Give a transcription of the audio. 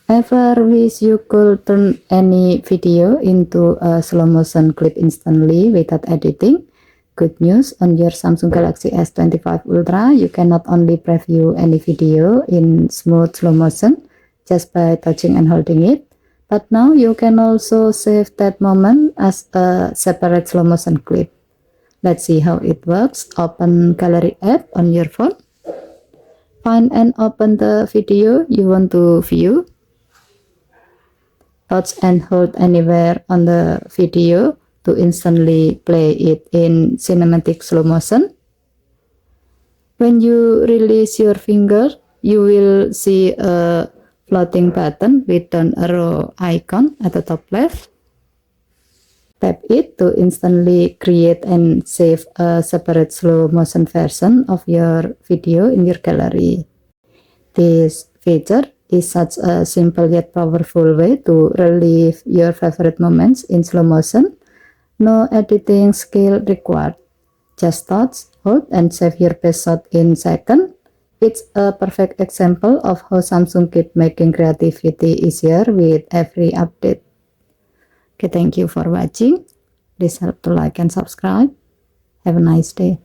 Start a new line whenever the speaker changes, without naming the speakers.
Ever wish you could turn any video into a slow motion clip instantly without editing? Good news, on your Samsung Galaxy S25 Ultra, you can not only preview any video in smooth slow motion just by touching and holding it, but now you can also save that moment as a separate slow motion clip. Let's see how it works. Open Gallery app on your phone. Find and open the video you want to view. Touch and hold anywhere on the video to instantly play it in cinematic slow motion. When you release your finger, you will see a floating button with an arrow icon at the top left. Tap it to instantly create and save a separate slow motion version of your video in your gallery. This feature is such a simple yet powerful way to relive your favorite moments in slow motion. No editing skill required. Just touch, hold, and save your best shot in seconds. It's a perfect example of how Samsung keep making creativity easier with every update. Okay, thank you for watching. Please help to like and subscribe. Have a nice day.